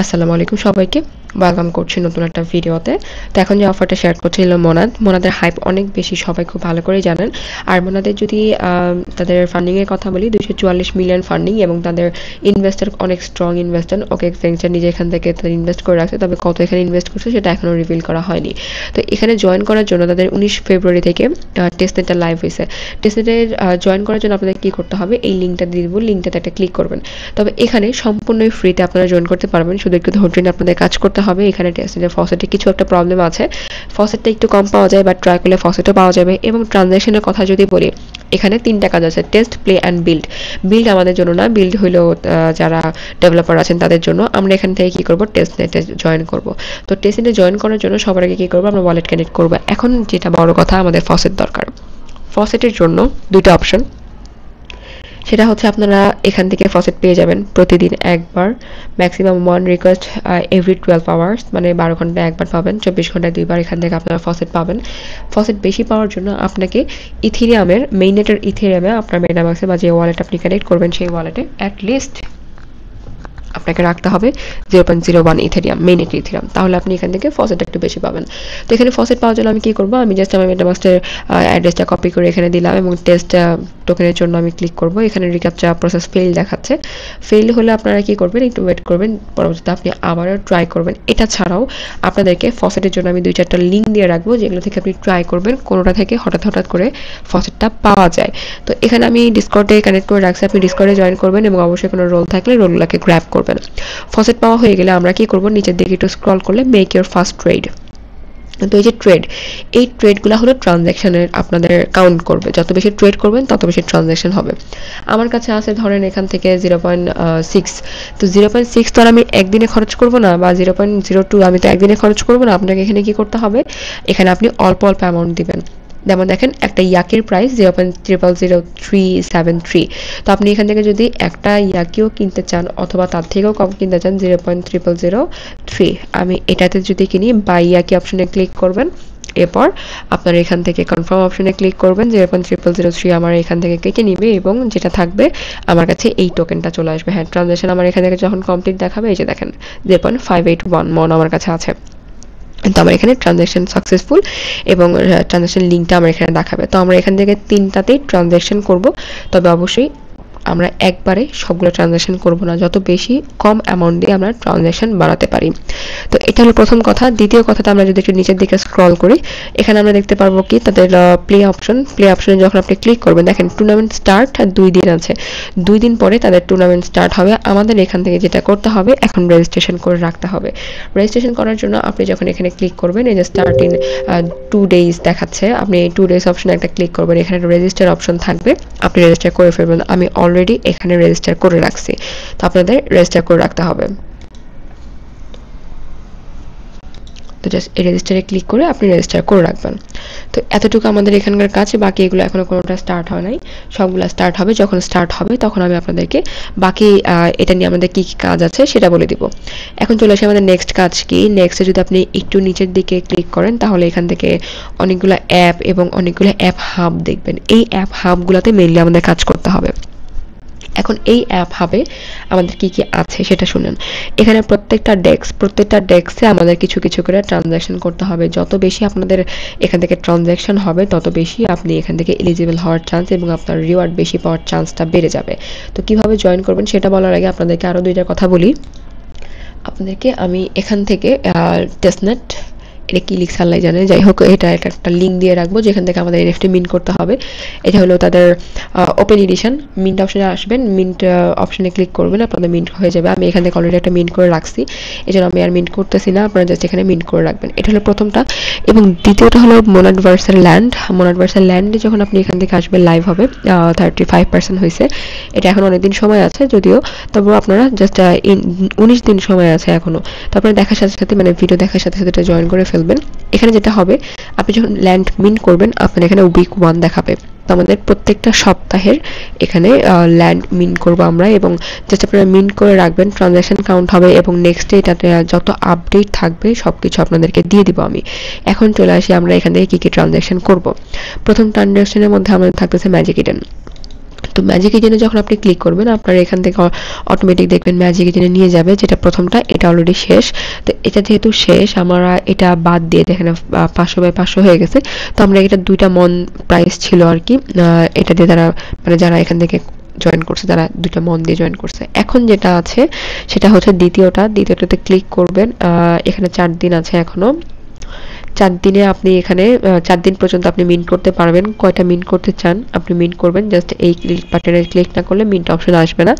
আসসালামু আলাইকুম সবাইকে। ওয়েলকাম করছি নতুন একটা ভিডিওতে। তো এখন যে অফারটা শেয়ার করছিল মোনাদের হাইপ অনেক বেশি, সবাই খুব ভালো করে জানেন। আর মোনাদের যদি তাদের ফান্ডিংয়ের কথা বলি, 244 মিলিয়ন ফান্ডিং এবং তাদের ইনভেস্টর অনেক স্ট্রং ইনভেস্টর। ওকে ভেঞ্চার নিজে এখান থেকে তাদের ইনভেস্ট করে রাখছে, তবে কত এখানে ইনভেস্ট করছে সেটা এখনও রিভিল করা হয়নি। তো এখানে জয়েন করার জন্য তাদের 19 ফেব্রুয়ারি থেকে টেস্টনেটটা লাইভ হয়েছে। টেস্টনেটের জয়েন করার জন্য আপনাদের কী করতে হবে, এই লিঙ্কটা দিয়ে দিব, লিঙ্কটাতে একটা ক্লিক করবেন। তবে এখানে সম্পূর্ণই ফ্রিতে আপনারা জয়েন করতে পারবেন, শুধু একটু ধৈর্য নিয়ে আপনাদের কাজ করতে হবে। এখানে টেস্টের ফসেটে কিছু একটা প্রবলেম আছে, ফসেটটা একটু কম পাওয়া যায়, বাট ট্রাই করলে ফসেটও পাওয়া যাবে। এবং ট্রানজ্যাকশনের কথা যদি বলি, এখানে 3টা কাজ আছে, test, play and build. Build আমাদের জন্য না, বিল্ড হইলেও যারা ডেভেলপার আছেন তাদের জন্য। আমরা এখান থেকে কী করবো, টেস্টনেটে জয়েন করব। তো টেস্টনেটে জয়েন করার জন্য সবার আগে কী করবো, আমরা ওয়ালেট কানেক্ট করবো। এখন যেটা বড় কথা, আমাদের ফসেট দরকার। ফসেটের জন্য দুইটা অপশন, সেটা হচ্ছে আপনারা এখান থেকে ফসেট পেয়ে যাবেন প্রতিদিন একবার, ম্যাক্সিমাম 1 রিকোয়েস্ট এভরি 12 আওয়ার্স, মানে 12 ঘন্টায় একবার পাবেন, 24 ঘন্টায় 2বার এখান থেকে আপনারা ফসেট পাবেন। ফসেট বেশি পাওয়ার জন্য আপনাকে ইথেরিয়ামের মেইননেটের ইথেরিয়ামে আপনার মেটামাক্সে বা যে ওয়ালেট আপনি কানেক্ট করবেন সেই ওয়ালেটে অ্যাটলিস্ট আপনাকে রাখতে হবে 0.01 ইথেরিয়াম, মেইননেট ইথেরিয়াম, তাহলে আপনি এখান থেকে ফসেট একটু বেশি পাবেন। তো এখানে ফসেট পাওয়ার জন্য আমি কী করবো, আমি জাস্ট আমার মেটামাক্সের অ্যাড্রেসটা কপি করে এখানে দিলাম এবং টেস্ট টোকেনের জন্য আমি ক্লিক করব। এখানে রিক্যাপচা প্রসেস ফেল দেখাচ্ছে। ফেল হলে আপনারা কি করবেন, একটু ওয়েট করবেন, পরবর্তীতে আপনি আবারও ট্রাই করবেন। এটা ছাড়াও আপনাদেরকে ফসেটের জন্য আমি 2-4টা লিঙ্ক দিয়ে রাখবো, যেগুলো থেকে আপনি ট্রাই করবেন, কোনোটা থেকে হঠাৎ করে ফসেটটা পাওয়া যায়। তো এখানে আমি ডিসকর্ডে কানেক্ট করে রাখছি, আপনি ডিসকর্ডে জয়েন করবেন এবং অবশ্যই কোনো রোল থাকলে রোলগুলোকে গ্র্যাব করবেন। ফসেট পাওয়া হয়ে গেলে আমরা কি করব, নিচের দিকে একটু স্ক্রল করলে মেক ইউর ফার্স্ট ট্রেড। তো এই যে ট্রেড, এই ট্রেডগুলো হলো ট্রানজ্যাকশনের আপনাদের কাউন্ট করবে, যত বেশি ট্রেড করবেন তত বেশি ট্রানজ্যাকশন হবে। আমার কাছে আছে ধরেন এখান থেকে 0.6, তো 0.6 তো আর আমি একদিনে খরচ করব না, বা 0.02 আমি তো একদিনে খরচ করব না। আপনাকে এখানে কি করতে হবে, এখানে আপনি অল্প অল্প অ্যামাউন্ট দিবেন। যেমন দেখেন একটা ইয়াকির প্রাইস 0.000373। তো আপনি এখান থেকে যদি একটা ইয়াকিও কিনতে চান অথবা তার থেকেও কম কিনতে চান 0.0003, আমি এটাতে যদি কিনি বাই ইয়াকি অপশনে ক্লিক করবেন। এরপর আপনার এখান থেকে কনফার্ম অপশনে ক্লিক করবেন, 0.0003 আমার এখান থেকে কেটে নিবে এবং যেটা থাকবে আমার কাছে এই টোকেনটা চলে আসবে। হ্যাঁ, ট্রানজ্যাকশন আমার এখান থেকে যখন কমপ্লিট দেখাবে, এই যে দেখেন 0.581 মন আমার কাছে আছে। তো আমার এখানে ট্রানজ্যাকশন সাকসেসফুল এবং ট্রানজ্যাকশন লিঙ্কটা আমার এখানে দেখাবে। তো আমরা এখান থেকে 3টাতেই ট্রানজ্যাকশন করব, তবে অবশ্যই আমরা একবারে সবগুলো ট্রানজ্যাকশন করব না, যত বেশি কম অ্যামাউন্ট দিয়ে আমরা ট্রানজ্যাকশন বাড়াতে পারি। তো এটা হলো প্রথম কথা। দ্বিতীয় কথাটা, আমরা যদি একটু নিচের দিকে স্ক্রল করি, এখানে আমরা দেখতে পারবো কি তাদের প্লে অপশনে যখন আপনি ক্লিক করবেন, দেখেন টুর্নামেন্ট স্টার্ট 2 দিন আছে, 2 দিন পরে তাদের টুর্নামেন্ট স্টার্ট হবে। আমাদের এখান থেকে যেটা করতে হবে, এখন রেজিস্ট্রেশন করে রাখতে হবে। রেজিস্ট্রেশন করার জন্য আপনি যখন এখানে ক্লিক করবেন, এই যে স্টার্ট ইন 2 ডেজ দেখাচ্ছে, আপনি এই 2 ডেজ অপশনে একটা ক্লিক করবেন, এখানে রেজিস্টার অপশন থাকবে, আপনি রেজিস্টার করে ফেলবেন। আমি অলরেডি এখানে রেজিস্টার করে রাখছি, তো আপনাদের রেজিস্টার করে রাখতে হবে। তো জাস্ট এই রেজিস্টারে ক্লিক করে আপনি রেজিস্টার করে রাখবেন। তো এতটুকু আমাদের এখানকার কাজ, বাকি এগুলো এখনও কোনোটা স্টার্ট হয় নাই, সবগুলো স্টার্ট হবে। যখন স্টার্ট হবে তখন আমি আপনাদেরকে বাকি এটা নিয়ে আমাদের কী কী কাজ আছে সেটা বলে দিব। এখন চলে আসে আমাদের নেক্সট কাজ কি। নেক্সটে যদি আপনি একটু নিচের দিকে ক্লিক করেন, তাহলে এখান থেকে অনেকগুলো অ্যাপ এবং অনেকগুলো অ্যাপ হাব দেখবেন। এই অ্যাপ হাবগুলোতে মেইনলি আমাদের কাজ করতে হবে। এখন এই অ্যাপ হাবে আমাদের কি কি আছে সেটা শুনেন। এখানে প্রত্যেকটা ডেস্কে আমাদের কিছু কিছু করে ট্রানজ্যাকশন করতে হবে। যত বেশি আপনাদের এখান থেকে ট্রানজ্যাকশন হবে, তত বেশি আপনি এখান থেকে এলিজিবল হওয়ার চান্স এবং আপনার রিওয়ার্ড বেশি পাওয়ার চান্সটা বেড়ে যাবে। তো কিভাবে জয়েন করবেন সেটা বলার আগে আপনাদেরকে আরও 2টা কথা বলি। আপনাদেরকে আমি এখান থেকে টেস্টনেট, এটা কি লিখছে আল্লাহ জানে, যাই হোক এটা একটা লিঙ্ক দিয়ে রাখবো যেখান থেকে আমাদের এনএফটি মিন্ট করতে হবে। এটা হলো তাদের ওপেন এডিশন। মিন্ট অপশনে আসবেন, মিন্ট অপশনে ক্লিক করবেন, আপনাদের মিন্ট হয়ে যাবে। আমি এখান থেকে অলরেডি একটা মিন্ট করে রাখছি, এই জন্য আমি আর মিন্ট করতেছি না, আপনারা জাস্ট এখানে মিন্ট করে রাখবেন। এটা হলো প্রথমটা। এবং দ্বিতীয়টা হলো মোনাড ভার্সাল ল্যান্ডে যখন আপনি এখান থেকে আসবেন, লাইভ হবে, 35% হয়েছে। এটা এখন অনেকদিন সময় আছে যদিও, তবুও আপনারা জাস্ট 19 দিন সময় আছে এখনও। তারপরে দেখার সাথে সাথে, মানে ভিডিও দেখার সাথে সাথে এটা জয়েন করে ফেলবেন। এখানে যেটা হবে, আপনি যখন ল্যান্ড মিন্ট করবেন, আপনার এখানে উইক 1 দেখাবে। তো আমাদের প্রত্যেকটা সপ্তাহের এখানে ল্যান্ড মিন্ট করবো আমরা, এবং জাস্ট আপনারা মিন্ট করে রাখবেন, ট্রানজ্যাকশন কাউন্ট হবে এবং নেক্সট ডে এটাতে যত আপডেট থাকবে সব কিছু আপনাদেরকে দিয়ে দিব আমি। এখন চলে আসি আমরা এখান থেকে কী কী ট্রানজ্যাকশন করব। প্রথম ট্রানজ্যাকশনের মধ্যে আমাদের থাকতেছে ম্যাজিক ইডেন। তো ম্যাজিক এজেন্টে যখন আপনি ক্লিক করবেন আপনার এখান থেকে অটোমেটিক দেখবেন ম্যাজিক এজেন্টে নিয়ে যাবে, যেটা প্রথমটা এটা অলরেডি শেষ। তো এটা যেহেতু শেষ আমরা এটা বাদ দিয়ে দেখেন 500/500 হয়ে গেছে। তো আমরা এটা 2টা মন প্রাইস ছিল আর কি, এটা দিয়ে তারা মানে যারা এখান থেকে জয়েন করছে তারা 2টা মন দিয়ে জয়েন করছে। এখন যেটা আছে সেটা হচ্ছে দ্বিতীয়টাতে ক্লিক করবেন। এখানে 4 দিন আছে এখনো। 4 দিনে আপনি এখানে 4 দিন পর্যন্ত আপনি মিন্ট করতে পারবেন। কয়টা মিন্ট করতে চান আপনি মিন্ট করবেন, জাস্ট এই ক্লিক বাটনে ক্লিক না করলে মিন্ট অপশন আসবে না।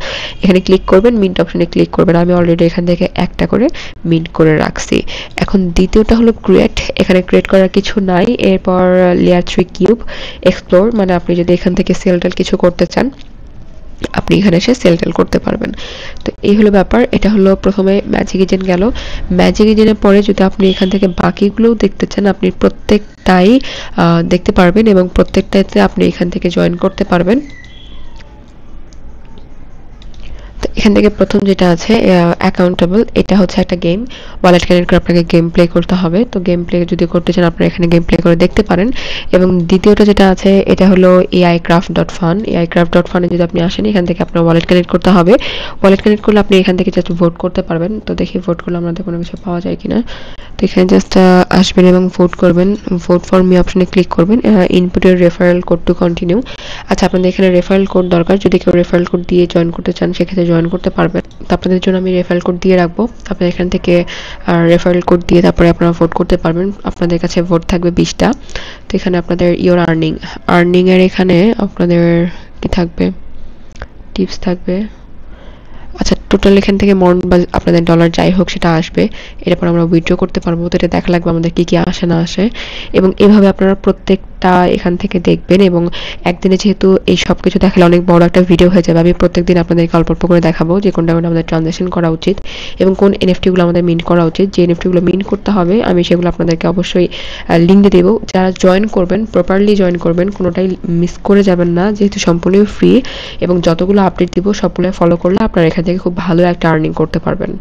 এখানে ক্লিক করবেন, মিন্ট অপশনে ক্লিক করবেন। আমি অলরেডি এখান থেকে একটা করে মিন্ট করে রাখছি। এখন দ্বিতীয়টা হলো ক্রিয়েট। এখানে ক্রিয়েট করার কিছু নাই। এরপর লেয়ার 3 কিউব এক্সপ্লোর, মানে আপনি যদি এখান থেকে সেল টেল কিছু করতে চান আপনি এখানে এসে সেল টেল করতে পারবেন। তো এই হলো ব্যাপার। এটা হলো প্রথমে ম্যাজিক এজেন্ট গেল। ম্যাজিক এজেন্টের পরে যদি আপনি এখান থেকে বাকিগুলোও দেখতে চান আপনি প্রত্যেকটাই দেখতে পারবেন এবং প্রত্যেকটাতে আপনি এখান থেকে জয়েন করতে পারবেন। তো এখান থেকে প্রথম যেটা আছে অ্যাকাউন্টেবল, এটা হচ্ছে একটা গেম। ওয়ালেট কানেক্ট করে আপনাকে গেম প্লে করতে হবে। তো গেম প্লে যদি করতে চান আপনারা এখানে গেম প্লে করে দেখতে পারেন। এবং দ্বিতীয়টা যেটা আছে এটা হলো AICraft.fun। AICraft.fun এ যদি আপনি আসেন এখান থেকে আপনার ওয়ালেট কানেক্ট করতে হবে। ওয়ালেট কানেক্ট করলে আপনি এখান থেকে জাস্ট ভোট করতে পারবেন। তো দেখি ভোট করলে আমাদের কোনো কিছু পাওয়া যায় কিনা। তো এখানে জাস্ট আসবেন এবং ভোট করবেন। ভোট ফর মি অপশনে ক্লিক করবেন। Input your referral code to continue. আচ্ছা, আপনাদের এখানে রেফারেল কোড দরকার। যদি কেউ রেফারেল কোড দিয়ে জয়েন করতে চান সেক্ষেত্রে জয়েন করতে পারবেন। তো আপনাদের জন্য আমি রেফারেল কোড দিয়ে রাখবো। আপনারা এখান থেকে রেফারেল কোড দিয়ে তারপরে আপনারা ভোট করতে পারবেন। আপনাদের কাছে ভোট থাকবে 20টা। তো এখানে আপনাদের ইওর আর্নিং এর এখানে আপনাদের কি থাকবে, টিপস থাকবে। আচ্ছা, টোটাল এখান থেকে মন বা আপনাদের ডলার যাই হোক সেটা আসবে। এরপর আমরা উইথড্র করতে পারবো। তো এটা দেখা লাগবে আমাদের কি কি আসে না আসে। এবং এভাবে আপনারা প্রত্যেকটা এখান থেকে দেখবেন। এবং একদিনে যেহেতু এই সব কিছু দেখালে অনেক বড় একটা ভিডিও হয়ে যাবে, আমি প্রত্যেকদিন আপনাদেরকে অল্প অল্প করে দেখাবো যে কোনটা কোনটা আমাদের ট্রানজাকশন করা উচিত এবং কোন এনএফটিগুলো আমাদের মিন্ট করা উচিত। যে এনএফটিগুলো মিন্ট করতে হবে আমি সেগুলো আপনাদেরকে অবশ্যই লিঙ্ক দিয়ে দেবো। যারা জয়েন করবেন প্রপারলি জয়েন করবেন, কোনোটাই মিস করে যাবেন না, যেহেতু সম্পূর্ণ ফ্রি এবং যতগুলো আপডেট দিব সবগুলো ফলো করলে আপনারা এখান থেকে খুব ভালো একটা আর্নিং করতে পারবেন।